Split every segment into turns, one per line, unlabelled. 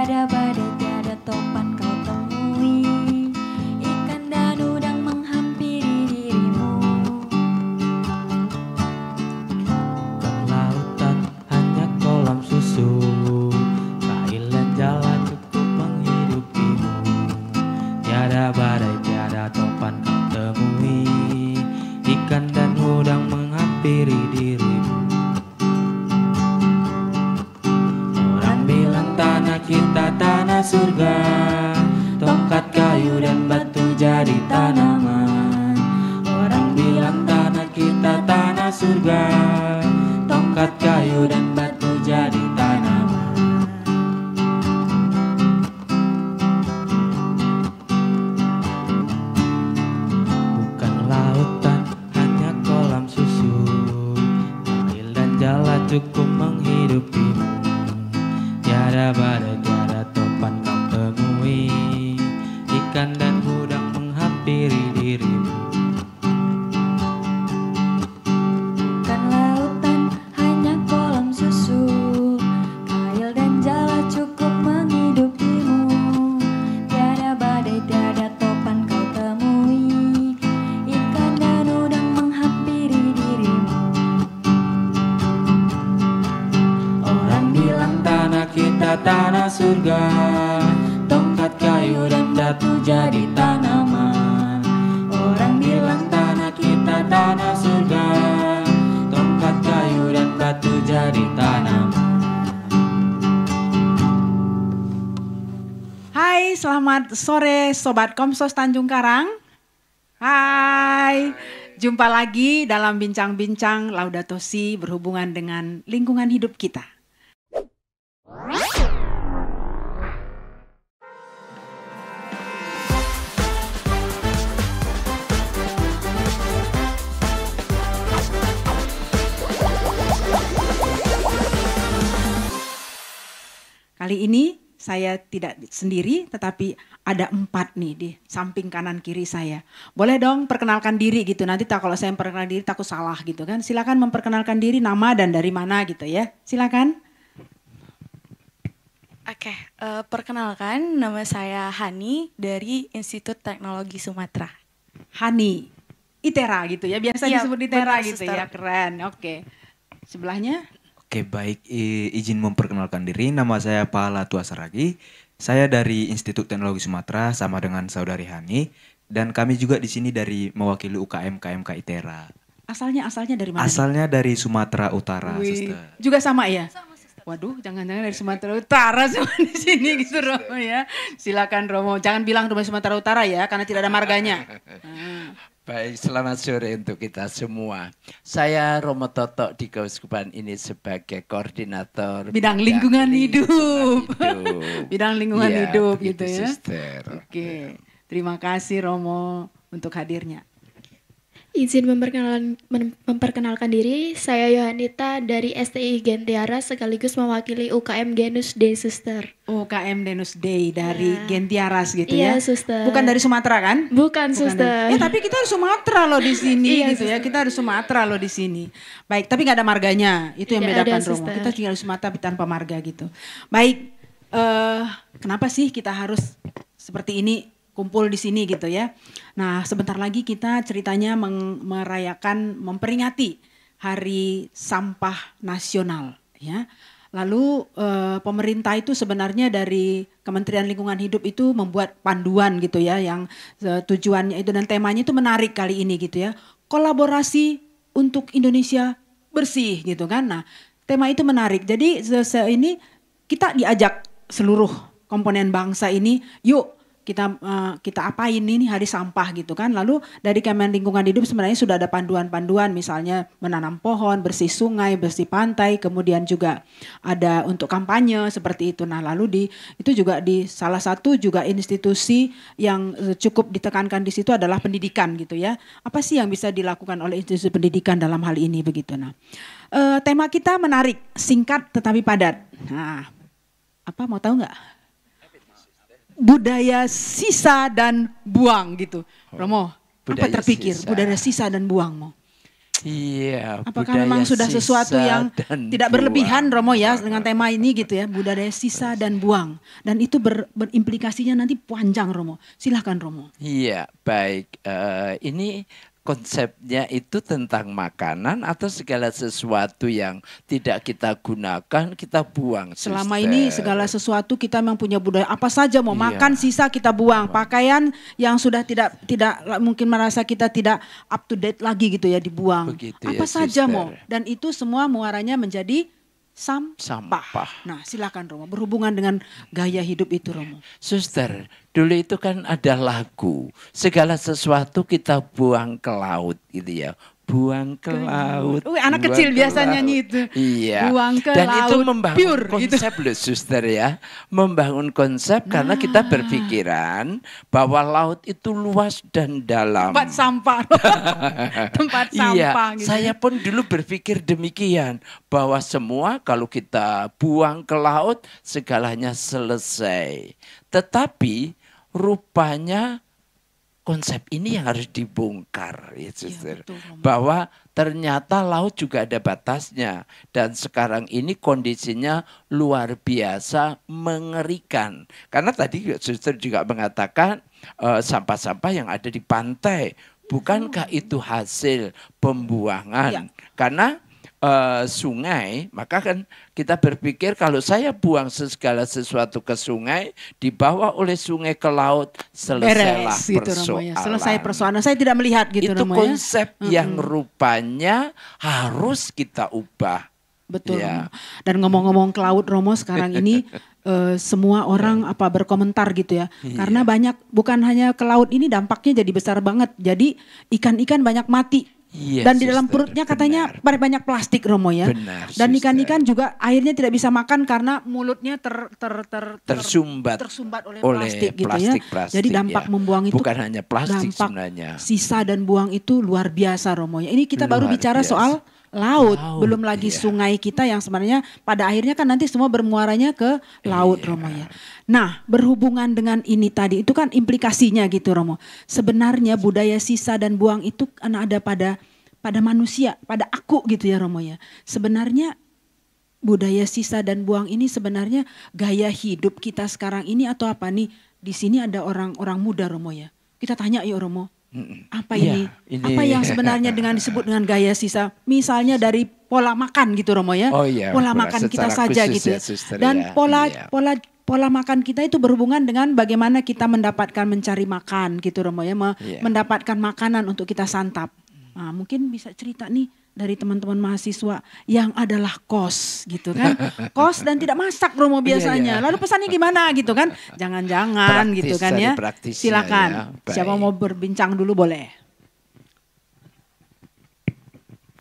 tiada badai, tiada topan kau temui. Ikan dan udang menghampiri dirimu.
Bukan lautan, hanya kolam susu. Kail dan jala cukup menghidupimu. Tiada badai, tiada topan kau temui. Ikan dan udang menghampiri dirimu. Orang bilang tanah kita tanah surga, tongkat kayu dan batu jadi tanaman. Orang bilang tanah kita tanah surga, tongkat kayu dan batu jadi tanaman. Bukan lautan, hanya kolam susu. Kail dan jala cukup menghidupimu. Tiada badai, tiada topan kau temui. Ikan dan udang menghampiri dirimu.
Bukan lautan, hanya kolam susu. Kail dan jala cukup menghidupimu. Tiada badai, tiada topan kau temui. Ikan dan udang menghampiri dirimu.
Orang bilang tanah kita tanah surga, tongkat kayu dan batu jadi tanaman. Orang bilang tanah kita tanah surga, tongkat kayu dan batu jadi tanaman.
Hai, selamat sore Sobat Komsos Tanjung Karang. Hai, jumpa lagi dalam bincang-bincang Laudato Si berhubungan dengan lingkungan hidup kita. Kali ini saya tidak sendiri, tetapi ada 4 nih di samping kanan kiri saya. Boleh dong perkenalkan diri gitu, nanti kalau saya memperkenalkan diri takut salah gitu kan. Silakan memperkenalkan diri, nama dan dari mana gitu ya. Silakan.
Oke, perkenalkan nama saya Hani dari Institut Teknologi Sumatera.
Hani, ITERA gitu ya, biasa
Iya,
disebut ITERA
benar,
gitu
Suster.
ya, keren. Oke, sebelahnya.
Oke, baik, izin memperkenalkan diri, nama saya Pahala Tua Saragi. Saya dari Institut Teknologi Sumatera sama dengan saudari Hani, dan kami juga di sini dari mewakili UKM KMK ITERA.
Asalnya dari mana?
Asalnya dari Sumatera Utara,
Wih,
Suster.
juga sama ya? Waduh, jangan-jangan dari Sumatera Utara semua di sini gitu Romo ya. Silakan Romo, jangan bilang Romo Sumatera Utara ya, karena tidak ada marganya.
Baik, selamat sore untuk kita semua. Saya Romo Toto di Keuskupan ini sebagai koordinator
Bidang lingkungan hidup. Bidang lingkungan
Iya,
hidup
begitu,
gitu ya.
Suster.
Oke, terima kasih Romo untuk hadirnya.
Izin memperkenalkan diri, saya Yohanita dari STI Gentiara sekaligus mewakili UKM Genus D, Suster.
UKM Denus Day dari
Ya.
Gentiaras gitu
Iya,
ya.
Suster.
Bukan dari Sumatera kan?
Bukan, Suster.
Tapi kita harus Sumatera loh di sini
Iya,
gitu ya.
Suster.
Kita harus Sumatera loh di sini. Baik, tapi nggak ada marganya. Itu yang
Tidak
bedakan
ada,
Romo.
Suster.
Kita tinggal di Sumatera tapi tanpa marga gitu. Baik, kenapa sih kita harus seperti ini kumpul di sini gitu ya. Nah, sebentar lagi kita ceritanya memperingati Hari Sampah Nasional ya. Lalu pemerintah itu sebenarnya dari Kementerian Lingkungan Hidup itu membuat panduan gitu ya yang tujuannya itu dan temanya itu menarik kali ini gitu ya. Kolaborasi untuk Indonesia bersih gitu kan. Nah, tema itu menarik. Jadi ini kita diajak seluruh komponen bangsa ini, yuk kita apain ini hari sampah gitu kan. Lalu dari Kemen Lingkungan Hidup sebenarnya sudah ada panduan-panduan, misalnya menanam pohon, bersih sungai, bersih pantai, kemudian juga ada untuk kampanye seperti itu. Nah, lalu itu juga di salah satu juga institusi yang cukup ditekankan di situ adalah pendidikan gitu ya. Apa sih yang bisa dilakukan oleh institusi pendidikan dalam hal ini begitu. Nah, tema kita menarik, singkat tetapi padat. Nah, apa mau tahu nggak? Budaya sisa dan buang gitu. Romo, apa terpikir
sisa.
budaya sisa dan buang Mo?
Iya.
Apakah
budaya
memang sudah sesuatu
sisa
yang
dan
tidak berlebihan
buang.
Romo ya dengan tema ini gitu ya, budaya sisa dan buang. Dan itu berimplikasinya nanti panjang Romo. Silahkan Romo.
Iya, baik. Ini konsepnya itu tentang makanan atau segala sesuatu yang tidak kita gunakan kita buang.
Selama
Suster.
ini segala sesuatu kita memang punya budaya apa saja mau
Iya.
makan sisa kita buang, pakaian yang sudah tidak mungkin merasa kita tidak up to date lagi gitu ya dibuang.
Begitu
Apa
ya,
saja
Suster.
mau, dan itu semua muaranya menjadi sampah.
Sampah.
Nah, silakan Romo, berhubungan dengan gaya hidup itu Romo.
Suster, dulu itu kan ada lagu, segala sesuatu kita buang ke laut gitu ya. Buang ke laut.
Anak
buang
kecil
ke
biasa
laut.
nyanyi itu.
Iya.
Buang ke
Dan itu
laut,
membangun
pure, gitu.
konsep loh suster ya. Membangun konsep karena kita berpikiran bahwa laut itu luas dan dalam.
Tempat sampah. Tempat
Iya,
sampah gitu.
saya pun dulu berpikir demikian bahwa semua kalau kita buang ke laut segalanya selesai. Tetapi rupanya konsep ini yang harus dibongkar ya suster.
betul, Romo.
Bahwa ternyata laut juga ada batasnya dan sekarang ini kondisinya luar biasa mengerikan. Karena tadi suster juga mengatakan sampah-sampah yang ada di pantai, bukankah itu hasil pembuangan? Karena sungai, maka kan kita berpikir kalau saya buang segala sesuatu ke sungai, dibawa oleh sungai ke laut, selesailah
Beres gitu Romo
persoalan.
ya. Selesai persoalan. Saya tidak melihat gitu
Itu
Romo ya.
konsep yang rupanya harus kita ubah.
Betul
Ya.
Romo. Dan ngomong-ngomong ke laut Romo sekarang ini semua orang berkomentar gitu ya. Karena banyak, bukan hanya ke laut ini dampaknya jadi besar banget. Jadi ikan-ikan banyak mati.
Iya,
Dan di dalam
suster,
perutnya katanya
benar.
banyak plastik Romo ya.
Benar,
Dan
suster.
ikan-ikan juga akhirnya tidak bisa makan karena mulutnya
Tersumbat
oleh plastik gitu ya.
plastik,
Jadi dampak
ya.
membuang itu
bukan hanya plastik
dampak
sebenarnya.
sisa dan buang itu luar biasa Romo ya. Ini kita baru
Luar
bicara
biasa.
soal laut,
Laut,
belum lagi
iya.
sungai kita yang sebenarnya pada akhirnya kan nanti semua bermuaranya ke laut Romo ya. Nah, berhubungan dengan ini tadi itu kan implikasinya gitu Romo. Sebenarnya budaya sisa dan buang itu kan ada pada manusia, pada aku gitu ya Romo ya. Sebenarnya budaya sisa dan buang ini sebenarnya gaya hidup kita sekarang ini atau apa nih? Di sini ada orang-orang muda Romo ya. Kita tanya yuk Romo. Apa
Iya,
ini? Apa yang sebenarnya disebut dengan gaya sisa? Misalnya dari pola makan gitu Romo ya.
Oh iya,
pola
pola
makan kita
secara
saja
khusus
gitu.
ya, Suster,
Dan
ya.
pola
Iya.
pola makan kita itu berhubungan dengan bagaimana kita mencari makan gitu Romo ya.
Iya.
Mendapatkan makanan untuk kita santap. Nah, mungkin bisa cerita nih dari teman-teman mahasiswa yang adalah kos gitu kan. Kos dan tidak masak Romo biasanya.
Iya.
Lalu pesannya gimana gitu kan. Jangan-jangan
Praktis,
gitu kan
dari
ya.
praktisnya
Silakan.
ya. Baik.
Siapa mau berbincang dulu boleh.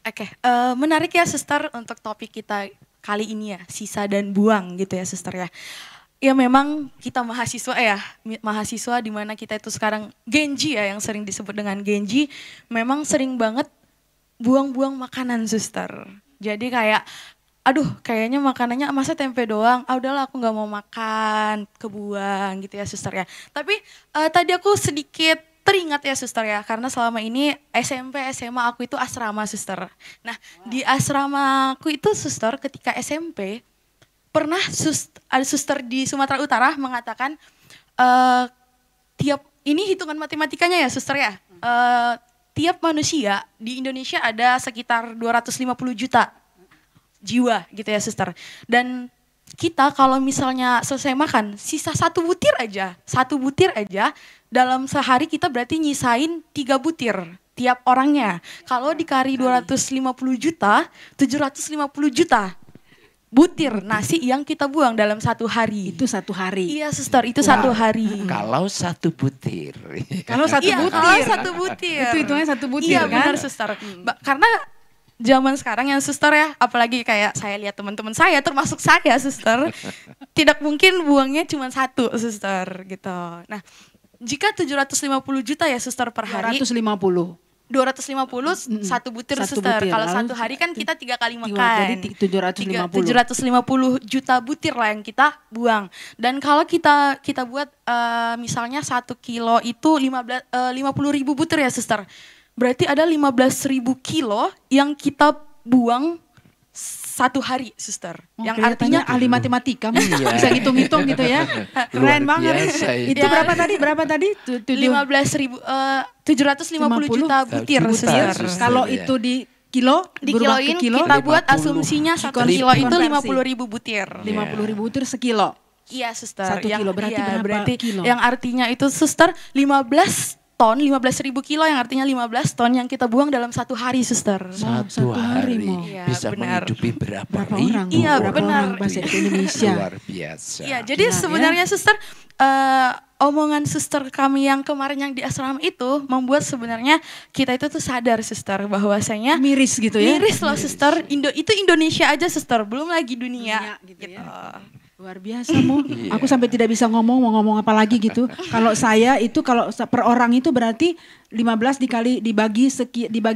Oke, menarik ya suster untuk topik kita kali ini ya, sisa dan buang gitu ya suster ya. Ya memang kita mahasiswa ya, mahasiswa di mana kita itu sekarang Genji ya yang sering disebut dengan Genji, memang sering banget buang-buang makanan suster. Jadi kayak, aduh kayaknya makanannya masa tempe doang, udahlah aku nggak mau makan, kebuang gitu ya suster ya. Tapi tadi aku sedikit teringat ya suster ya, karena selama ini SMP, SMA aku itu asrama suster. Nah di asramaku itu suster ketika SMP, pernah ada suster di Sumatera Utara mengatakan, ini hitungan matematikanya ya suster ya, tiap manusia di Indonesia ada sekitar 250 juta jiwa gitu ya suster. Dan kita kalau misalnya selesai makan, sisa satu butir aja, dalam sehari kita berarti nyisain 3 butir tiap orangnya. Kalau dikali 250 juta, 750 juta butir nasi yang kita buang dalam satu hari.
Itu satu hari.
Iya suster, itu satu hari.
Kalau satu butir.
Kalau satu
Iya,
butir.
kalau satu butir.
Itu hitungannya satu butir
Iya
kan?
benar suster. Karena zaman sekarang yang suster ya, apalagi kayak saya lihat teman-teman saya, termasuk saya suster, tidak mungkin buangnya cuma satu suster gitu. Nah, jika 750 juta ya suster per hari,
250.
250 satu butir
Satu
suster.
butir.
Kalau
Lalu
satu hari kan kita 3 kali makan.
Jadi 750.
750 juta butir lah yang kita buang. Dan kalau kita buat misalnya 1 kilo itu 50.000 butir ya suster. berarti ada 15.000 kilo yang kita buang satu hari, suster. Yang artinya
ahli matematika,
Iya.
bisa hitung-hitung gitu ya. Keren
Luar
banget.
biasa itu.
Itu berapa tadi? Berapa tadi?
15.000, 750 juta butir,
Juta,
suster.
suster.
Kalau
ya.
itu di kilo, berubah ke
Dikiloin,
kilo,
kita buat
50.
asumsinya 1
Dikonversi.
kilo itu 50.000 butir.
50.000 butir sekilo.
Iya, suster.
1 kilo, berarti
iya,
berapa
berarti
kilo?
yang artinya itu, suster, 15 ton, 15.000 kilo yang artinya 15 ton yang kita buang dalam satu hari, suster.
Satu
satu hari,
hari
Mo.
Iya,
bisa
benar.
menghidupi berapa
Berapa
ribu
orang?
Iya,
Berapa
benar.
orang bahasa Indonesia?
Luar biasa.
Iya, jadi
Gila, ya.
sebenarnya suster, omongan suster kami yang kemarin yang di asrama itu membuat sebenarnya kita itu tuh sadar, suster, bahwasanya
Miris gitu ya.
miris loh, suster. Itu Indonesia aja, suster, belum lagi dunia.
Dunia gitu
gitu.
ya. Luar biasa, Mo.
Iya.
Aku sampai tidak bisa ngomong, mau ngomong apa lagi gitu. Kalau saya itu kalau per orang itu berarti 15 dibagi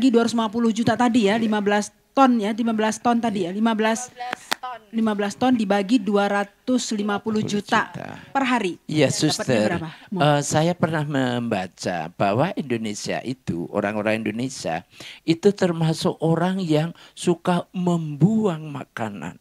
250 juta tadi ya, 15 ton ya, 15 ton tadi ya, 15 ton dibagi 250 juta per hari.
Iya,
Dapatnya
suster.
berapa, Mo?
Saya pernah membaca bahwa Indonesia itu, orang-orang Indonesia itu termasuk orang yang suka membuang makanan.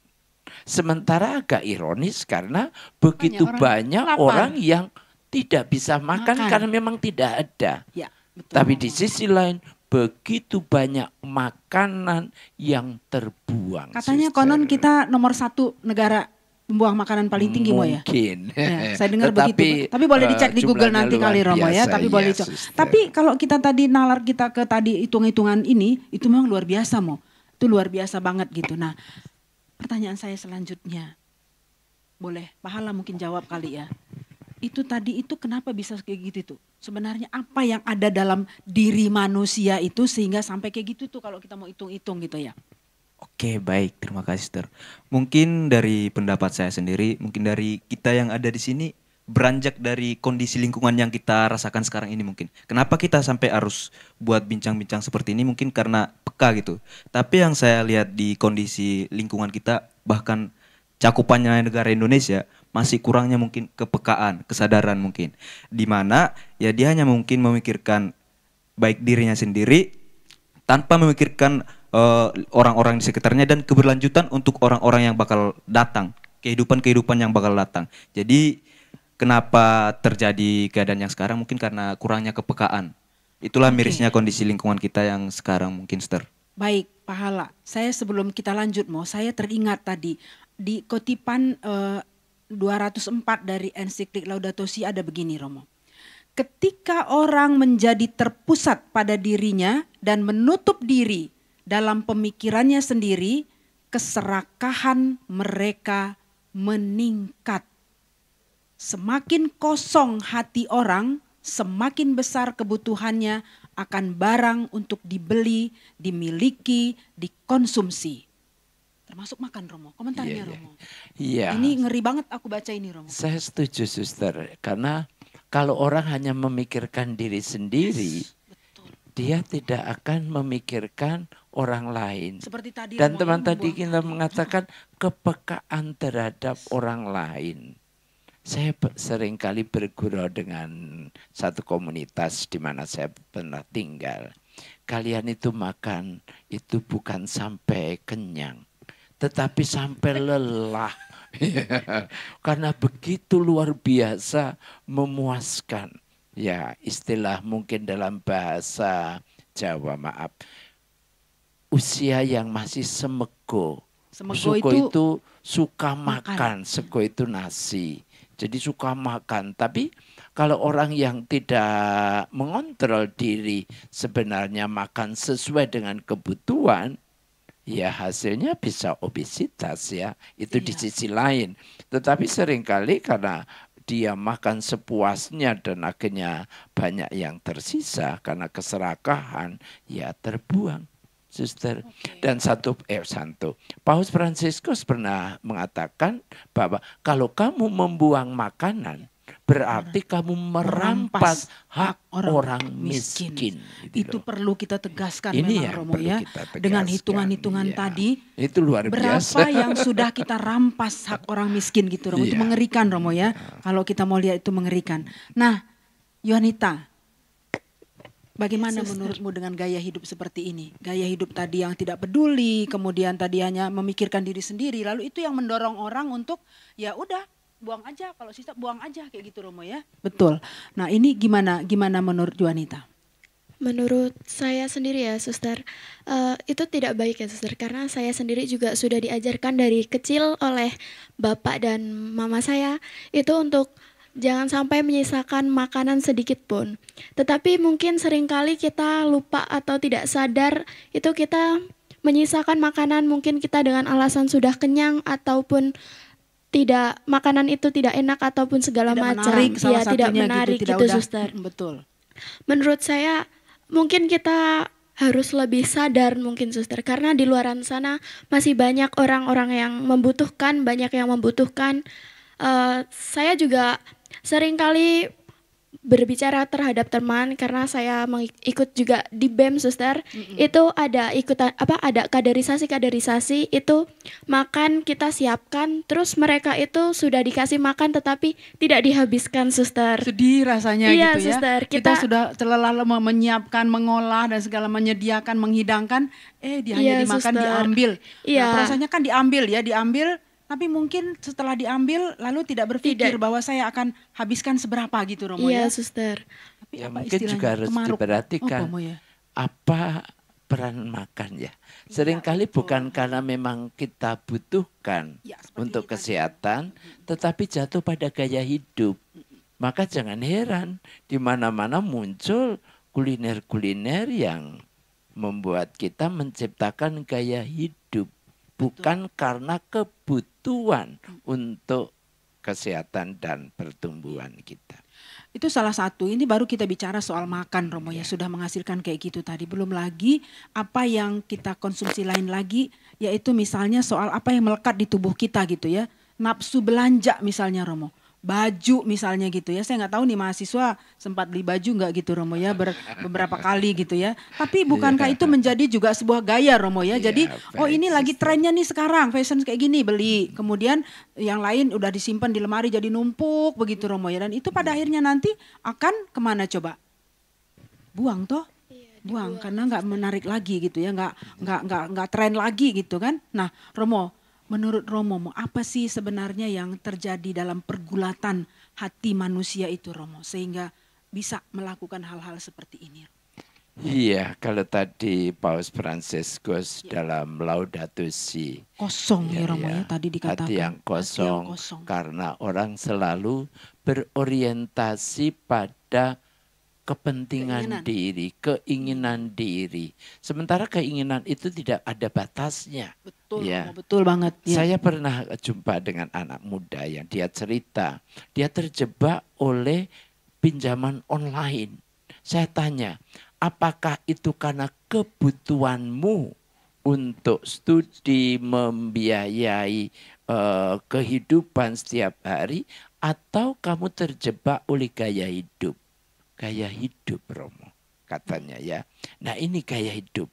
Sementara agak ironis karena begitu
orang
banyak
lapar.
orang yang tidak bisa makan
Makan.
karena memang tidak ada.
Ya, betul.
Tapi di sisi lain begitu banyak makanan yang terbuang.
Katanya
suster.
konon kita nomor 1 negara membuang makanan paling tinggi, Mo ya.
Mungkin.
Ya, saya dengar
Tetapi,
begitu. Tapi boleh dicek di Google
jumlahnya
nanti
luar
kali, Romo ya.
biasa,
Tapi
iya,
boleh dicek.
suster.
Tapi kalau kita tadi nalar kita ke tadi hitung-hitungan ini, itu memang luar biasa, Mo. Itu luar biasa banget gitu. Nah, pertanyaan saya selanjutnya, boleh Pahala mungkin jawab kali ya. Itu tadi itu kenapa bisa kayak gitu tuh? Sebenarnya apa yang ada dalam diri manusia itu sehingga sampai kayak gitu tuh kalau kita mau hitung-hitung gitu ya?
Oke, baik, terima kasih, Sister. Mungkin dari pendapat saya sendiri, mungkin dari kita yang ada di sini, beranjak dari kondisi lingkungan yang kita rasakan sekarang ini mungkin. Kenapa kita sampai harus buat bincang-bincang seperti ini? Mungkin karena peka gitu. Tapi yang saya lihat di kondisi lingkungan kita, bahkan cakupannya negara Indonesia, masih kurangnya mungkin kepekaan, kesadaran mungkin. Di mana ya dia hanya mungkin memikirkan baik dirinya sendiri, tanpa memikirkan orang-orang di sekitarnya dan keberlanjutan untuk orang-orang yang bakal datang, kehidupan-kehidupan yang bakal datang. Jadi kenapa terjadi keadaan yang sekarang mungkin karena kurangnya kepekaan. Itulah mirisnya kondisi lingkungan kita yang sekarang mungkin, Sister.
Baik, Pahala. Saya sebelum kita lanjut, Mo, saya teringat tadi di kutipan 204 dari ensiklik Laudato Si ada begini, Romo. Ketika orang menjadi terpusat pada dirinya dan menutup diri dalam pemikirannya sendiri, keserakahan mereka meningkat. Semakin kosong hati orang, semakin besar kebutuhannya akan barang untuk dibeli, dimiliki, dikonsumsi. Termasuk makan, Romo. Komentarnya,
Iya, iya.
Romo.
Iya.
Ini ngeri banget aku baca ini, Romo.
Saya setuju, suster. Karena kalau orang hanya memikirkan diri sendiri, dia tidak akan memikirkan orang lain.
Seperti tadi
Dan
Romo,
teman
ya,
tadi
membuang.
kita mengatakan kepekaan terhadap orang lain. Saya seringkali bergurau dengan satu komunitas di mana saya pernah tinggal. Kalian itu makan itu bukan sampai kenyang, tetapi sampai lelah. Karena begitu luar biasa memuaskan. Ya, istilah mungkin dalam bahasa Jawa, maaf. Usia yang masih semego.
Semego
Suko
itu
itu suka makan, sego itu nasi. Jadi suka makan. Tapi kalau orang yang tidak mengontrol diri sebenarnya makan sesuai dengan kebutuhan, ya hasilnya bisa obesitas ya. Itu di sisi lain. Tetapi seringkali karena dia makan sepuasnya dan akhirnya banyak yang tersisa karena keserakahan, ya terbuang. Suster. Dan Paus Fransiskus pernah mengatakan bahwa kalau kamu membuang makanan, berarti kamu merampas hak orang miskin. Gitu
Itu
loh.
perlu kita tegaskan
Ini
memang,
yang
Romo
perlu
ya.
kita tegaskan,
Dengan hitungan-hitungan
iya.
tadi,
Itu luar
berapa
biasa.
yang sudah kita rampas hak orang miskin gitu, Romo. Itu
Iya.
mengerikan, Romo ya. Kalau kita mau lihat itu mengerikan. Nah, Yohanita, Bagaimana
Suster.
menurutmu dengan gaya hidup seperti ini? Gaya hidup tadi yang tidak peduli, kemudian tadi hanya memikirkan diri sendiri, lalu itu yang mendorong orang untuk ya udah buang aja, kalau sisa buang aja kayak gitu Romo ya. Betul. Nah ini gimana menurut Juanita?
Menurut saya sendiri ya, Suster, itu tidak baik ya, Suster, karena saya sendiri juga sudah diajarkan dari kecil oleh bapak dan mama saya itu untuk jangan sampai menyisakan makanan sedikit pun. Tetapi mungkin seringkali kita lupa atau tidak sadar itu kita menyisakan makanan mungkin kita dengan alasan sudah kenyang ataupun tidak makanan itu tidak enak ataupun segala
Tidak
macam.
menarik salah
Ya, tidak
satunya
menarik
tidak
gitu,
udah.
Suster.
Betul.
Menurut saya mungkin kita harus lebih sadar mungkin, Suster, karena di luaran sana masih banyak orang-orang yang membutuhkan, banyak yang membutuhkan. Saya juga seringkali berbicara terhadap teman karena saya ikut juga di BEM, Suster. Itu ada ada kaderisasi itu makan kita siapkan, terus mereka itu sudah dikasih makan tetapi tidak dihabiskan, Suster.
Sedih rasanya
Iya,
gitu ya.
Suster,
Kita sudah terlelah menyiapkan, mengolah dan segala menyediakan, menghidangkan, dia hanya
Iya,
dimakan,
Suster.
diambil.
Iya.
Nah, prosesnya kan diambil, tapi mungkin setelah diambil lalu tidak berpikir
Tidak.
bahwa saya akan habiskan seberapa gitu Romo
Iya,
ya.
Suster.
Tapi
Ya,
apa
mungkin
istilahnya?
juga harus
Kemaruk.
diperhatikan.
Romo ya.
Apa peran makan ya? Seringkali bukan karena memang kita butuhkan
Ya, seperti
untuk
ini tadi.
kesehatan, tetapi jatuh pada gaya hidup. Maka jangan heran di mana-mana muncul kuliner-kuliner yang membuat kita menciptakan gaya hidup, bukan karena kebutuhan untuk kesehatan dan pertumbuhan kita.
Itu salah satu, ini baru kita bicara soal makan Romo ya, sudah menghasilkan kayak gitu tadi. Belum lagi apa yang kita konsumsi lain lagi, yaitu misalnya soal apa yang melekat di tubuh kita gitu ya. Nafsu belanja misalnya Romo, baju misalnya gitu ya. Saya nggak tahu nih mahasiswa sempat beli baju nggak gitu Romo ya, beberapa kali gitu ya. Tapi bukankah itu menjadi juga sebuah gaya Romo ya. Jadi oh ini lagi trennya nih sekarang, fashion kayak gini beli. Kemudian yang lain udah disimpan di lemari jadi numpuk begitu Romo ya. Dan itu pada akhirnya nanti akan kemana coba? Buang toh? Buang karena nggak menarik lagi gitu ya, nggak tren lagi gitu kan. Nah Romo, menurut Romo, apa sih sebenarnya yang terjadi dalam pergulatan hati manusia itu Romo sehingga bisa melakukan hal-hal seperti ini?
Iya, kalau tadi Paus Fransiskus dalam Laudato Si,
Kosong ya Romo ya, tadi dikatakan.
hati yang kosong, karena orang selalu berorientasi pada kepentingan diri, keinginan diri. Sementara keinginan itu tidak ada batasnya.
Betul,
ya.
Romo, betul banget. Ya.
Saya pernah jumpa dengan anak muda yang dia cerita, dia terjebak oleh pinjaman online. Saya tanya, apakah itu karena kebutuhanmu untuk studi, membiayai kehidupan setiap hari, atau kamu terjebak oleh gaya hidup? Gaya hidup Romo katanya ya. Nah ini gaya hidup.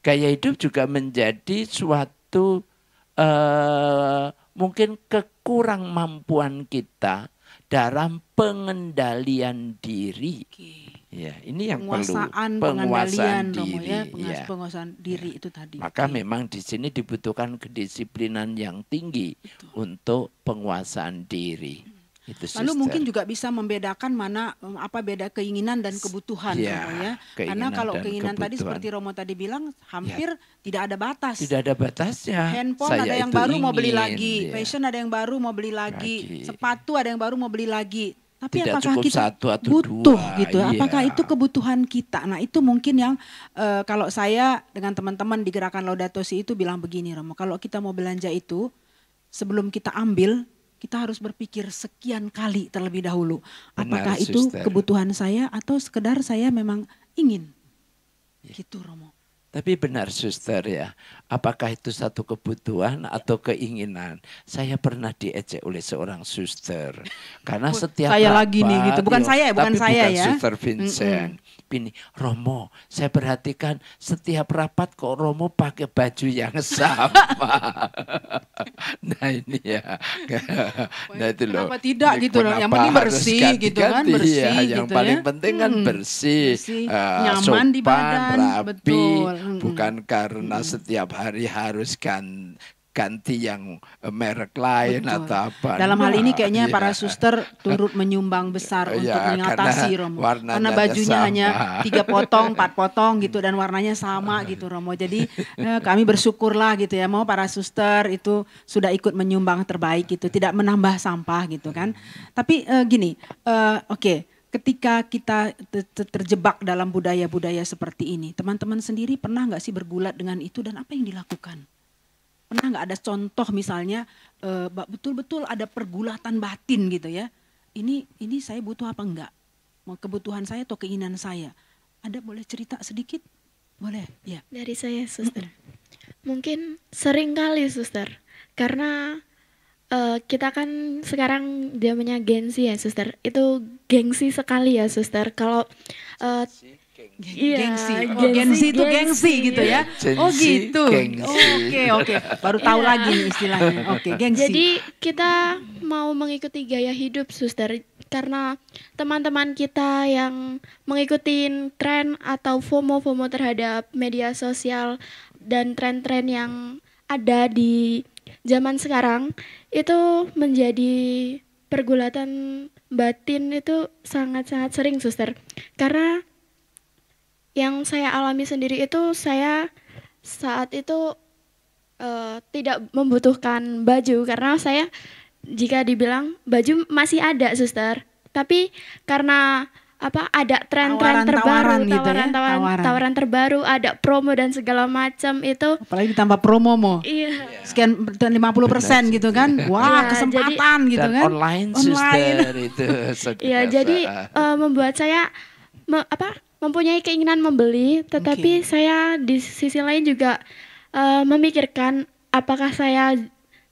Gaya hidup juga menjadi suatu mungkin kekurang mampuan kita dalam pengendalian diri. Ya, ini yang
penguasaan,
perlu
pengendalian
diri.
Romo ya,
Ya.
penguasaan diri itu tadi.
Maka memang di sini dibutuhkan kedisiplinan yang tinggi untuk penguasaan diri. Itu,
Lalu
Sister.
mungkin juga bisa membedakan mana apa beda keinginan dan kebutuhan
Ya,
Romo ya. Karena
keinginan
kalau
dan
keinginan tadi
kebutuhan.
seperti Romo tadi bilang hampir tidak ada batas.
Tidak ada batasnya.
Handphone
Saya
ada yang
itu
baru mau beli
ingin,
lagi,
ya.
fashion ada yang baru mau beli lagi, sepatu ada yang baru mau beli lagi. Tapi
Tidak
apakah
cukup
kita
satu atau
butuh
dua,
gitu?
iya.
Apakah itu kebutuhan kita? Nah itu mungkin yang kalau saya dengan teman-teman di gerakan Laudato Si itu bilang begini Romo, kalau kita mau belanja itu sebelum kita ambil kita harus berpikir sekian kali terlebih dahulu. Apakah
Benar,
itu
Suster.
kebutuhan saya atau sekedar saya memang ingin? Gitu Romo.
Tapi benar suster ya, apakah itu satu kebutuhan atau keinginan? Saya pernah diejek oleh seorang suster. Karena setiap
Saya lagi nih gitu. Bukan
iya,
saya, bukan
tapi
saya
bukan
ya.
Suster Vincent. Ini Romo, saya perhatikan setiap rapat kok Romo pakai baju yang sama. Nah ini ya. Nah itu loh.
Kenapa tidak
Ini
gitu loh. Yang
kenapa
penting
harus
bersih gitu kan,
ganti-ganti?
bersih
Ya,
gitu
yang paling
ya.
penting kan bersih,
Bersih, nyaman di badan,
rapi,
betul.
bukan karena setiap hari harus ganti yang merek lain
Betul.
atau apa.
Dalam hal ini
Nah,
kayaknya
iya.
para suster turut menyumbang besar untuk
Iya,
mengatasi
karena
Romo.
warnanya
Karena bajunya
sama.
hanya 3 potong, 4 potong gitu dan warnanya sama gitu Romo. Jadi kami bersyukurlah gitu ya, mau para suster itu sudah ikut menyumbang terbaik gitu, tidak menambah sampah gitu kan. Tapi gini, oke, ketika kita terjebak dalam budaya-budaya seperti ini, teman-teman sendiri pernah nggak sih bergulat dengan itu dan apa yang dilakukan? Pernah nggak ada contoh misalnya betul-betul ada pergulatan batin gitu ya? Ini saya butuh apa enggak? Mau kebutuhan saya atau keinginan saya? Ada boleh cerita sedikit? Boleh, ya.
Dari saya, suster. Mungkin sering kali, suster. Karena kita kan sekarang zamannya gengsi ya, suster. Itu gengsi sekali ya, suster. Kalau iya,
Gengsi itu gengsi gitu ya. Oh
Gengsi,
gitu.
gengsi.
Oke. Baru tahu
Iya.
lagi nih istilahnya. Oke, gengsi.
Jadi kita mau mengikuti gaya hidup, suster. Karena teman-teman kita yang mengikuti tren atau FOMO terhadap media sosial dan tren-tren yang ada di zaman sekarang itu menjadi pergulatan batin itu sangat-sangat sering, suster. Karena yang saya alami sendiri itu saya saat itu tidak membutuhkan baju karena saya jika dibilang baju masih ada, suster. Tapi karena ada tren-tren terbaru,
Tawaran-tawaran gitu ya,
tawaran terbaru, ada promo dan segala macam itu.
Apalagi ditambah promo mo.
Iya.
Sekian 50% gitu kan. Wah,
Iya,
kesempatan gitu
Dan
kan.
online suster itu.
Iya, jadi membuat saya mempunyai keinginan membeli, tetapi saya di sisi lain juga memikirkan apakah saya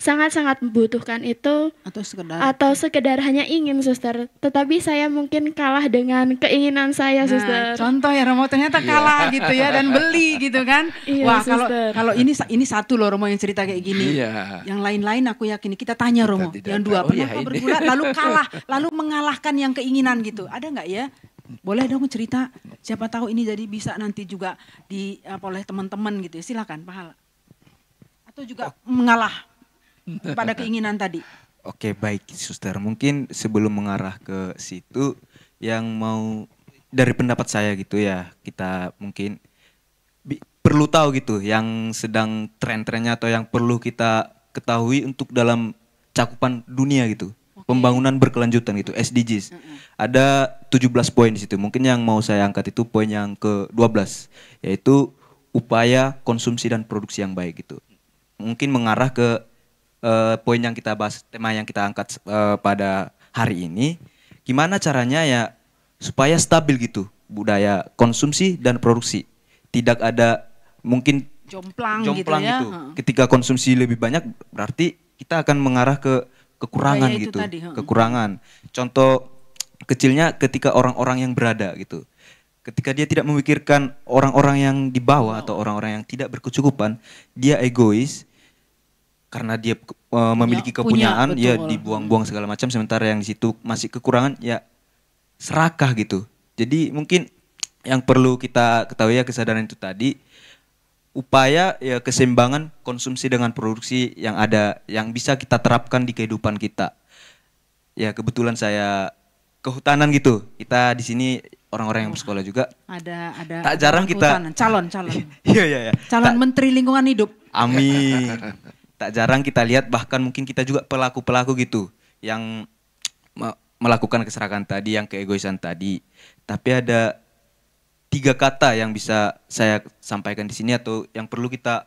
sangat-sangat membutuhkan itu atau sekedar hanya ingin, suster. Tetapi saya mungkin kalah dengan keinginan saya, suster.
Contoh ya Romo ternyata kalah gitu ya dan beli gitu kan.
Iya,
Wah,
suster.
kalau ini satu loh Romo yang cerita kayak gini.
Iya.
Yang lain-lain aku yakin kita tanya Romo.
tidak
Yang dua
tahu
pernah
ya
kau
ini.
bergulat lalu kalah, lalu mengalahkan yang keinginan gitu. Ada nggak ya? Boleh dong cerita. Siapa tahu ini jadi bisa nanti juga oleh teman-teman gitu ya. Silakan Pahala. Atau juga mengalah pada keinginan tadi.
Oke, baik suster. Mungkin sebelum mengarah ke situ yang mau dari pendapat saya gitu ya, kita mungkin perlu tahu gitu yang sedang tren-trennya atau yang perlu kita ketahui untuk dalam cakupan dunia gitu. Pembangunan berkelanjutan gitu, SDGs. Ada 17 poin di situ. Mungkin yang mau saya angkat itu poin yang ke-12, yaitu upaya konsumsi dan produksi yang baik gitu. Mungkin mengarah ke poin yang kita bahas, tema yang kita angkat pada hari ini, gimana caranya ya supaya stabil gitu budaya konsumsi dan produksi. Tidak ada mungkin
Jomplang gitu
jomplang
ya.
gitu. Ketika konsumsi lebih banyak berarti kita akan mengarah ke kekurangan
Budaya itu
gitu.
tadi,
Kekurangan. Contoh kecilnya ketika orang-orang yang berada gitu. Ketika dia tidak memikirkan orang-orang yang di bawah atau orang-orang yang tidak berkecukupan, dia egois. Karena dia memiliki kepunyaan, ya
betul.
dibuang-buang segala macam. Sementara yang di situ masih kekurangan, ya serakah gitu. Jadi mungkin yang perlu kita ketahui ya kesadaran itu tadi, upaya ya keseimbangan konsumsi dengan produksi yang ada, yang bisa kita terapkan di kehidupan kita. Ya kebetulan saya kehutanan gitu. Kita di sini orang-orang yang bersekolah juga.
Ada
Tak jarang kita
calon.
Iya.
Calon Menteri Lingkungan Hidup.
Amin. Tak jarang kita lihat bahkan mungkin kita juga pelaku-pelaku gitu yang melakukan keserakahan tadi, yang keegoisan tadi. Tapi ada 3 kata yang bisa saya sampaikan di sini atau yang perlu kita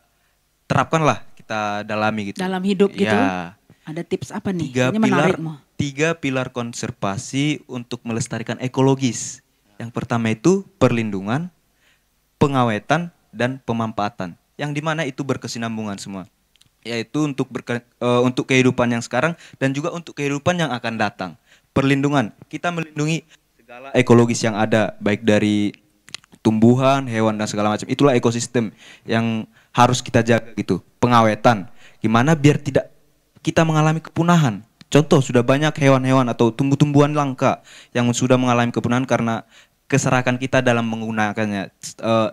terapkan lah, kita dalami gitu.
Dalam hidup gitu.
Ya.
Ada tips apa nih?
3
Ini menarik mau.
3 pilar konservasi untuk melestarikan ekologis. Yang pertama itu perlindungan, pengawetan, dan pemanfaatan. Yang dimana itu berkesinambungan semua. Yaitu untuk untuk kehidupan yang sekarang dan juga untuk kehidupan yang akan datang. Perlindungan, kita melindungi segala ekologis yang ada, baik dari tumbuhan, hewan dan segala macam. Itulah ekosistem yang harus kita jaga gitu. Pengawetan, gimana biar tidak kita mengalami kepunahan. Contoh, sudah banyak hewan-hewan atau tumbuh-tumbuhan langka yang sudah mengalami kepunahan karena keserakan kita dalam menggunakannya,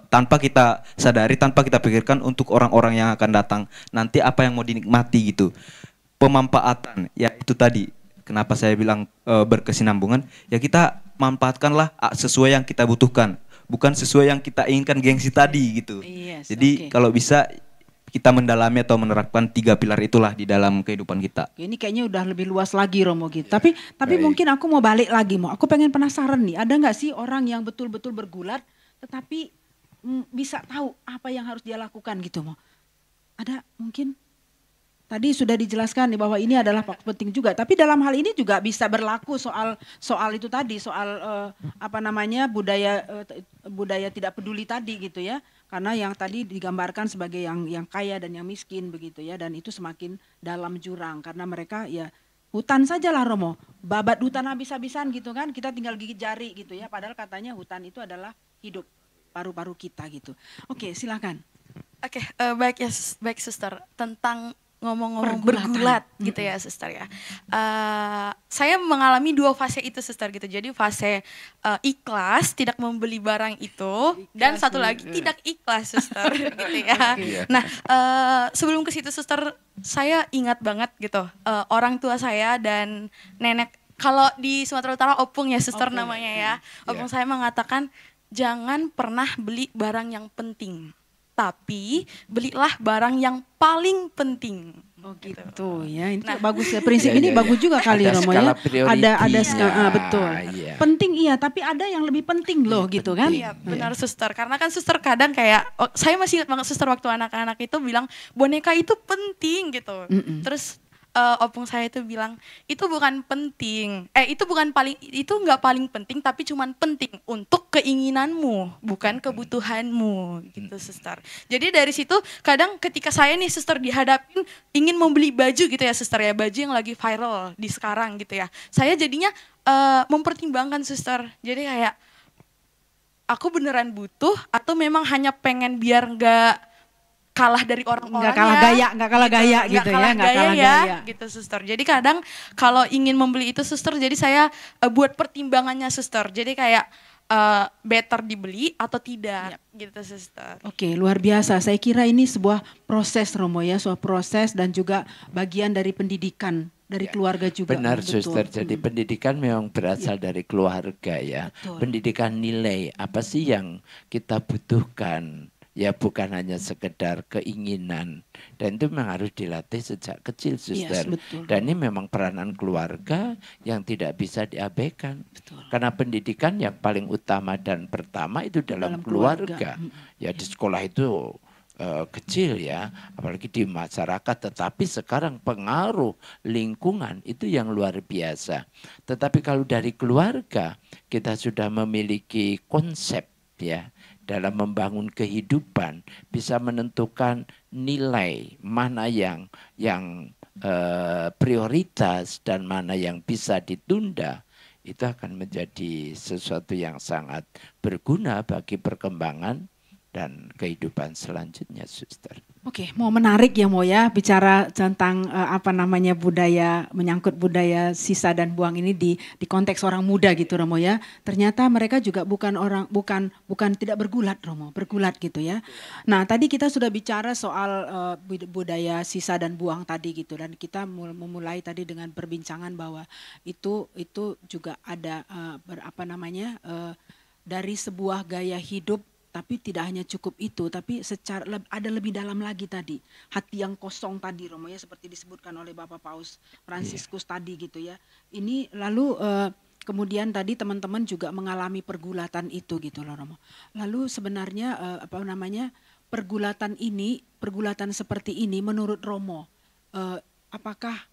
tanpa kita sadari, tanpa kita pikirkan untuk orang-orang yang akan datang nanti apa yang mau dinikmati gitu. Pemanfaatan, ya itu tadi kenapa saya bilang berkesinambungan, ya kita manfaatkanlah sesuai yang kita butuhkan, bukan sesuai yang kita inginkan, gengsi tadi gitu.
Yes,
Jadi
oke.
kalau bisa kita mendalami atau menerapkan 3 pilar itulah di dalam kehidupan kita.
Ini kayaknya udah lebih luas lagi Romo gitu. Tapi
baik.
mungkin aku mau balik lagi mau. Aku pengen penasaran nih, ada nggak sih orang yang betul-betul bergulat tetapi bisa tahu apa yang harus dia lakukan gitu mau? Ada mungkin? Tadi sudah dijelaskan nih bahwa ini adalah penting juga. Tapi dalam hal ini juga bisa berlaku soal itu tadi, soal budaya tidak peduli tadi gitu ya. Karena yang tadi digambarkan sebagai yang kaya dan yang miskin begitu ya, dan itu semakin dalam jurang karena mereka ya hutan saja lah Romo, babat hutan habis-habisan gitu kan, kita tinggal gigit jari gitu ya, padahal katanya hutan itu adalah hidup paru-paru kita gitu. Oke, silakan.
Oke, baik ya, baik Suster. Tentang ngomong-ngomong
Pergulatan.
bergulat gitu ya Suster ya. Saya mengalami 2 fase itu Suster gitu. Jadi fase ikhlas tidak membeli barang itu, dan satu lagi tidak ikhlas Suster gitu ya. Nah, sebelum ke situ Suster, saya ingat banget gitu orang tua saya dan nenek, kalau di Sumatera Utara opung ya Suster namanya ya. Opung saya mengatakan jangan pernah beli barang yang penting, tapi belilah barang yang paling penting.
Oh gitu ya, ini bagus ya, prinsip ini bagus juga kali
Ada
Romo
skala
ya. Ada
prioritas.
skala, betul.
Iya.
Penting iya, tapi ada yang lebih penting loh gitu kan.
Iya benar Suster, karena kan Suster kadang kayak, saya masih ingat banget Suster waktu anak-anak itu bilang boneka itu penting gitu. Terus opung saya itu bilang itu bukan penting, itu bukan paling, itu nggak paling penting tapi cuman penting untuk keinginanmu bukan kebutuhanmu gitu Suster. Jadi dari situ kadang ketika saya nih Suster dihadapin ingin membeli baju gitu ya Suster ya, baju yang lagi viral di sekarang gitu ya, saya jadinya mempertimbangkan Suster. Jadi kayak aku beneran butuh atau memang hanya pengen biar nggak kalah dari orang-orang,
Nggak kalah gaya, nggak kalah gaya gitu ya, nggak kalah gaya.
gitu Suster. Jadi kadang kalau ingin membeli itu Suster, jadi saya buat pertimbangannya Suster. Jadi kayak better dibeli atau tidak gitu Suster.
Oke, luar biasa. Saya kira ini sebuah proses Romo ya, sebuah proses dan juga bagian dari pendidikan dari keluarga juga.
Benar
Betul.
Suster, jadi pendidikan memang berasal dari keluarga ya.
Betul.
Pendidikan nilai, apa sih yang kita butuhkan? Ya bukan hanya sekedar keinginan, dan itu memang harus dilatih sejak kecil Suster.
betul.
Dan ini memang peranan keluarga yang tidak bisa diabaikan. Karena pendidikan yang paling utama dan pertama itu dalam keluarga. Ya di sekolah itu kecil ya, apalagi di masyarakat, tetapi sekarang pengaruh lingkungan itu yang luar biasa. Tetapi kalau dari keluarga kita sudah memiliki konsep ya dalam membangun kehidupan, bisa menentukan nilai mana yang prioritas dan mana yang bisa ditunda, itu akan menjadi sesuatu yang sangat berguna bagi perkembangan dan kehidupan selanjutnya Suster.
Oke, mau menarik ya Mo ya bicara tentang budaya, menyangkut budaya sisa dan buang ini di konteks orang muda gitu Romo ya. Ternyata mereka juga bukan tidak bergulat Romo, bergulat gitu ya. Nah, tadi kita sudah bicara soal budaya sisa dan buang tadi gitu, dan kita memulai tadi dengan perbincangan bahwa itu juga ada dari sebuah gaya hidup. Tapi tidak hanya cukup itu, tapi ada lebih dalam lagi tadi. Hati yang kosong tadi Romo ya, seperti disebutkan oleh Bapak Paus Fransiskus tadi gitu ya. Ini lalu kemudian tadi teman-teman juga mengalami pergulatan itu gitu loh Romo. Lalu sebenarnya pergulatan seperti ini menurut Romo, apakah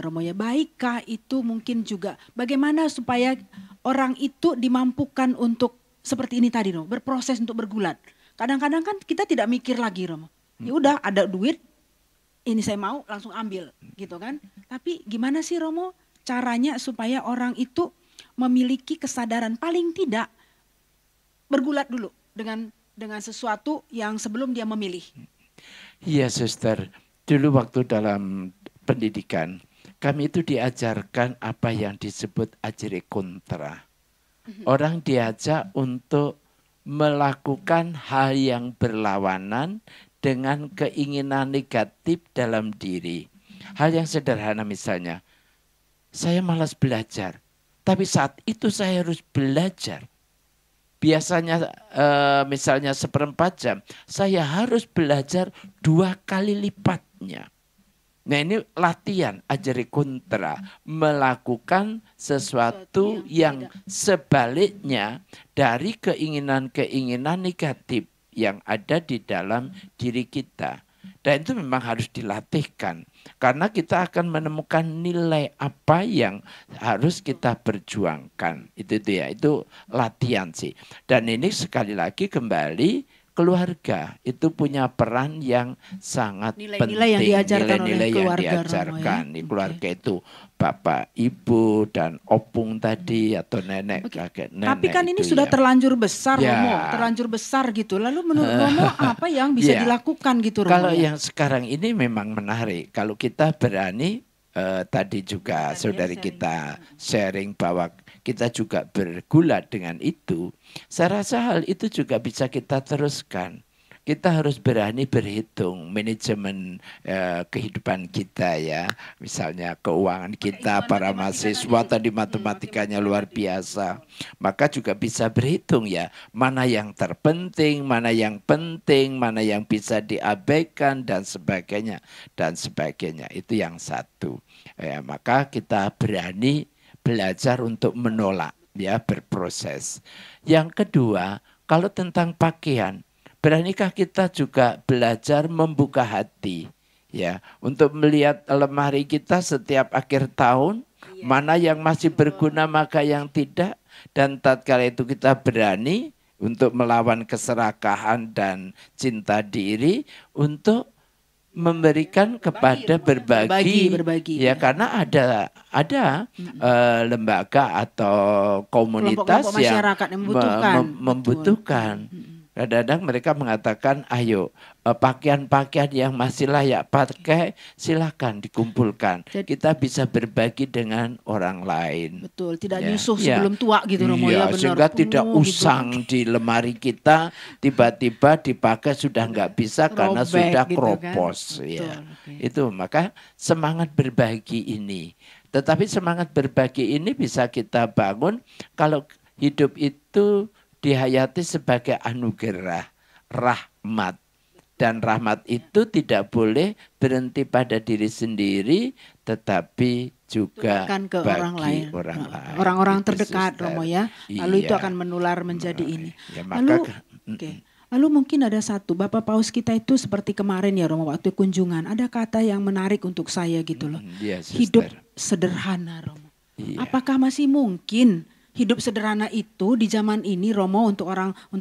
Romo ya, baikkah itu mungkin juga bagaimana supaya orang itu dimampukan untuk seperti ini tadi Romo, berproses untuk bergulat. Kadang-kadang kan kita tidak mikir lagi Romo. Ya udah ada duit, ini saya mau langsung ambil gitu kan. Tapi gimana sih Romo caranya supaya orang itu memiliki kesadaran paling tidak bergulat dulu dengan sesuatu yang sebelum dia memilih.
Iya, Suster. Dulu waktu dalam pendidikan, kami itu diajarkan apa yang disebut ajere kontra. Orang diajak untuk melakukan hal yang berlawanan dengan keinginan negatif dalam diri. Hal yang sederhana misalnya, saya malas belajar, tapi saat itu saya harus belajar. Biasanya misalnya 1/4 jam, saya harus belajar 2 kali lipatnya. Nah ini latihan ajari kontra, melakukan sesuatu yang sebaliknya dari keinginan-keinginan negatif yang ada di dalam diri kita. Dan itu memang harus dilatihkan. Karena kita akan menemukan nilai apa yang harus kita perjuangkan. Itu ya, itu latihan sih. Dan ini sekali lagi kembali keluarga itu punya peran yang sangat penting.
Nilai-nilai yang diajarkan
Nilai-nilai
oleh
yang
keluarga,
diajarkan.
Romo, ya.
Keluarga itu bapak, ibu, dan opung tadi atau nenek, kakek, nenek.
Tapi kan ini
itu
sudah
ya.
terlanjur besar
Ya.
Romo, terlanjur besar gitu. Lalu menurut Romo apa yang bisa
Ya.
dilakukan gitu Romo?
Kalau
ya?
yang sekarang ini memang menarik. Kalau kita berani, tadi juga saudari kita sharing bahwa kita juga bergulat dengan itu. Saya rasa hal itu juga bisa kita teruskan. Kita harus berani berhitung manajemen kehidupan kita ya. Misalnya keuangan kita, para mahasiswa tadi matematikanya luar biasa. Maka juga bisa berhitung ya. Mana yang terpenting, mana yang penting, mana yang bisa diabaikan dan sebagainya. Dan sebagainya. Itu yang satu. Ya, maka kita berani belajar untuk menolak ya, berproses. Yang kedua, kalau tentang pakaian, beranikah kita juga belajar membuka hati ya, untuk melihat lemari kita setiap akhir tahun, mana yang masih berguna maka yang tidak, dan tatkala itu kita berani untuk melawan keserakahan dan cinta diri untuk memberikan kepada berbagi ya, karena ada lembaga atau komunitas
Kelompok-kelompok
yang
masyarakat yang membutuhkan.
membutuhkan. Kadang-kadang mereka mengatakan, ayo pakaian-pakaian yang masih layak pakai silakan dikumpulkan. Kita bisa berbagi dengan orang lain.
Betul, tidak
Ya,
nyusuh
ya.
sebelum tua gitu Romo ya,
Iya,
benar.
sehingga tidak
Penuh gitu.
usang di lemari kita, tiba-tiba dipakai sudah nggak bisa karena
Robek
sudah
gitu kan.
kropos.
Betul,
Ya.
oke.
Itu maka semangat berbagi ini. Tetapi semangat berbagi ini bisa kita bangun kalau hidup itu dihayati sebagai anugerah, rahmat. Dan rahmat itu tidak boleh berhenti pada diri sendiri, tetapi juga
Tularkan ke
bagi
orang lain.
lain.
Orang-orang
Itu,
terdekat
Suster.
Romo ya. Lalu itu
Iya.
akan menular menjadi ini.
Ya,
Lalu
maka
oke. Lalu mungkin ada satu, Bapak Paus kita itu seperti kemarin ya Romo waktu kunjungan, ada kata yang menarik untuk saya gitu loh.
Iya,
Hidup
Suster.
sederhana Romo.
Iya.
Apakah masih mungkin hidup sederhana itu di zaman ini Romo untuk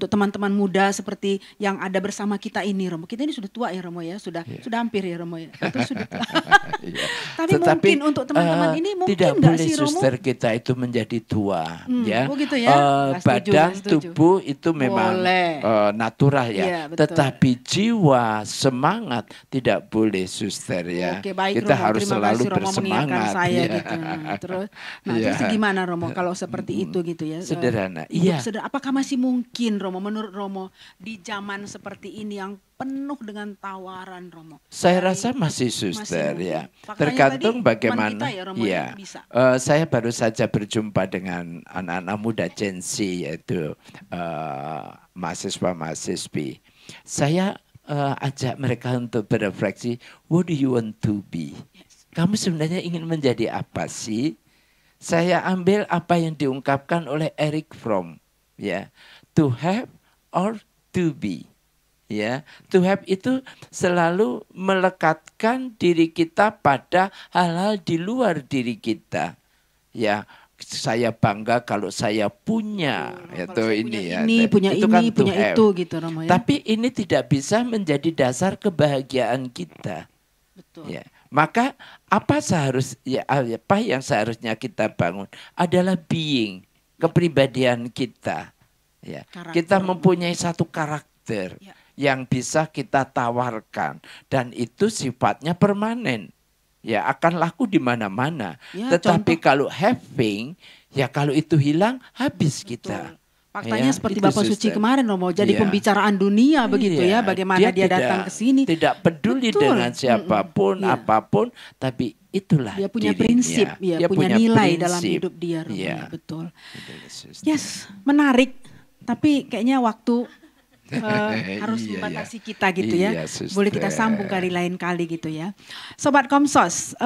teman-teman muda seperti yang ada bersama kita ini Romo. Kita ini sudah tua ya Romo ya, sudah hampir ya Romo ya. Itu sudah tua.
Iya.
Tapi mungkin untuk teman-teman ini mungkin
tidak
nggak
boleh
sih Romo?
suster kita itu menjadi tua ya.
Oh gitu ya. Nggak setuju,
Badan
nggak setuju.
tubuh itu memang
Boleh.
natural ya.
Iya, betul.
Tetapi jiwa, semangat tidak boleh suster ya.
Oke, baik
Kita
Romo.
harus
Terima
selalu
kasih Romo mengingatkan
bersemangat.
saya
ya.
gitu. Terus
Iya.
terus gimana Romo kalau seperti itu gitu ya?
Sederhana.
Hidup
Iya.
apakah masih mungkin Romo menurut Romo di zaman seperti ini yang penuh dengan tawaran Romo?
Saya
Dari-
rasa masih suster
mungkin.
ya.
Faktanya
Tergantung
tadi teman
bagaimana.
kita ya, Romo,
Iya.
yang bisa.
Saya baru saja berjumpa dengan anak-anak muda Gen Z, yaitu mahasiswa-mahasiswi. Saya ajak mereka untuk berefleksi, what do you want to be? Kamu sebenarnya ingin menjadi apa sih? Saya ambil apa yang diungkapkan oleh Eric Fromm, ya, to have or to be. Ya, to have itu selalu melekatkan diri kita pada hal-hal di luar diri kita. Ya, saya bangga kalau saya punya itu
Kalau saya
ini
punya
ya.
ini, punya
Itu
ini,
kan to
punya
have.
itu gitu Romo ya.
Tapi ini tidak bisa menjadi dasar kebahagiaan kita.
Betul.
Ya. Maka apa yang seharusnya kita bangun adalah being, kepribadian kita. Ya.
Karakter.
Kita mempunyai satu karakter
Ya.
yang bisa kita tawarkan dan itu sifatnya permanen. Ya, akan laku di mana-mana.
Ya,
Tetapi
contoh.
kalau having, ya kalau itu hilang habis kita.
Faktanya
Ya,
seperti
itu,
Bapak Suci
Suster.
kemarin Romo, jadi
Iya.
pembicaraan dunia begitu ya,
Iya,
bagaimana dia datang ke sini.
Tidak peduli
Betul.
dengan siapapun,
Iya.
apapun, tapi itulah
Dia punya
dirinya.
prinsip, ya,
Dia
punya nilai
prinsip.
dalam hidup dia Romo,
Iya.
ya, betul.
Betul, Suster.
Yes, menarik. Tapi kayaknya waktu harus
Iya,
membatasi kita gitu ya.
Iya, Suster.
Boleh kita sambung kali lain kali gitu ya. Sobat Komsos,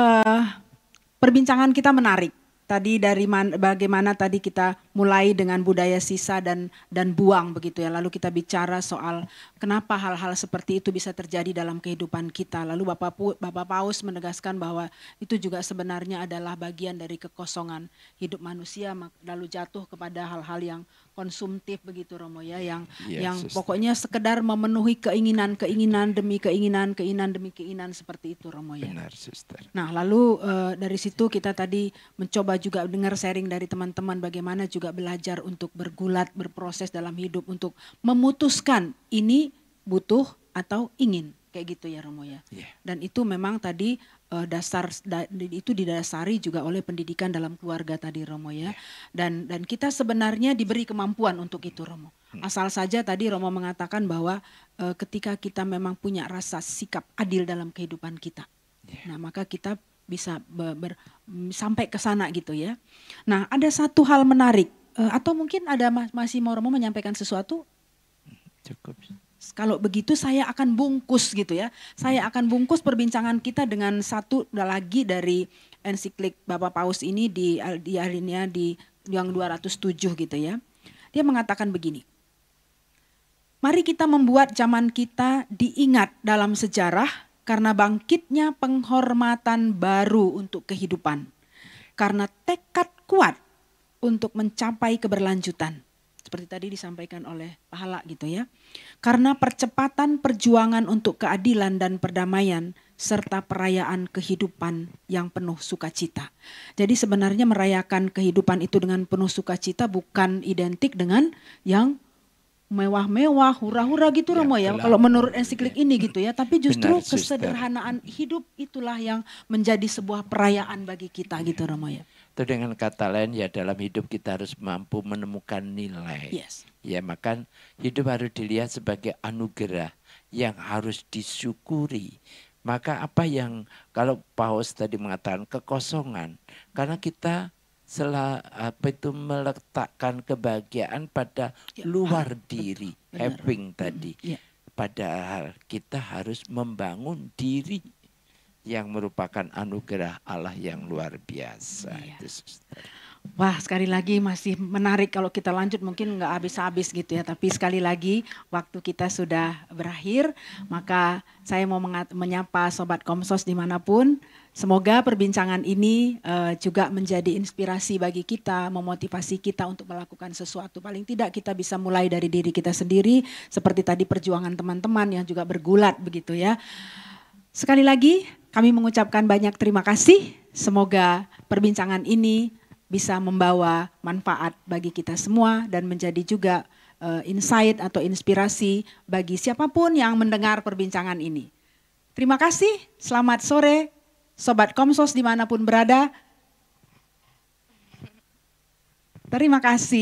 perbincangan kita menarik. Tadi dari bagaimana tadi kita mulai dengan budaya sisa dan buang begitu ya. Lalu kita bicara soal kenapa hal-hal seperti itu bisa terjadi dalam kehidupan kita. Lalu Bapak Paus menegaskan bahwa itu juga sebenarnya adalah bagian dari kekosongan hidup manusia, lalu jatuh kepada hal-hal yang konsumtif begitu Romo ya, yang
Yes,
pokoknya sekedar memenuhi keinginan demi keinginan seperti itu Romo ya.
Benar, Suster.
Nah lalu dari situ kita tadi mencoba juga dengar sharing dari teman-teman bagaimana juga belajar untuk bergulat, berproses dalam hidup untuk memutuskan ini butuh atau ingin kayak gitu ya Romo ya.
Yeah.
Dan itu memang tadi itu didasari juga oleh pendidikan dalam keluarga tadi Romo ya. Dan kita sebenarnya diberi kemampuan untuk itu Romo. Asal saja tadi Romo mengatakan bahwa ketika kita memang punya rasa sikap adil dalam kehidupan kita. Nah, maka kita bisa sampai ke sana gitu ya. Nah, ada satu hal menarik atau mungkin ada masih mau Romo menyampaikan sesuatu?
Cukup.
Kalau begitu saya akan bungkus gitu ya. Saya akan bungkus perbincangan kita dengan satu lagi dari ensiklik Bapak Paus ini di akhirnya di yang 207 gitu ya. Dia mengatakan begini. Mari kita membuat zaman kita diingat dalam sejarah karena bangkitnya penghormatan baru untuk kehidupan. Karena tekad kuat untuk mencapai keberlanjutan. Seperti tadi disampaikan oleh Pahala gitu ya. Karena percepatan perjuangan untuk keadilan dan perdamaian serta perayaan kehidupan yang penuh sukacita. Jadi sebenarnya merayakan kehidupan itu dengan penuh sukacita bukan identik dengan yang mewah-mewah, hura-hura gitu Romo ya. Kalau menurut ensiklik ini gitu ya. Tapi justru
Benar, Suster.
kesederhanaan hidup itulah yang menjadi sebuah perayaan bagi kita gitu Romo ya.
Itu dengan kata lain ya dalam hidup kita harus mampu menemukan nilai.
Yes.
Ya maka hidup harus dilihat sebagai anugerah yang harus disyukuri. Maka apa yang kalau Paus tadi mengatakan kekosongan. Karena kita meletakkan kebahagiaan pada luar diri.
Benar.
Having tadi.
Ya.
Padahal kita harus membangun diri yang merupakan anugerah Allah yang luar biasa.
Iya.
Itu, Suster.
Wah sekali lagi masih menarik kalau kita lanjut mungkin nggak habis-habis gitu ya. Tapi sekali lagi waktu kita sudah berakhir. Maka saya mau menyapa Sobat Komsos dimanapun. Semoga perbincangan ini juga menjadi inspirasi bagi kita, memotivasi kita untuk melakukan sesuatu. Paling tidak kita bisa mulai dari diri kita sendiri. Seperti tadi perjuangan teman-teman yang juga bergulat begitu ya. Sekali lagi kami mengucapkan banyak terima kasih. Semoga perbincangan ini bisa membawa manfaat bagi kita semua dan menjadi juga insight atau inspirasi bagi siapapun yang mendengar perbincangan ini. Terima kasih, selamat sore Sobat Komsos dimanapun berada. Terima kasih.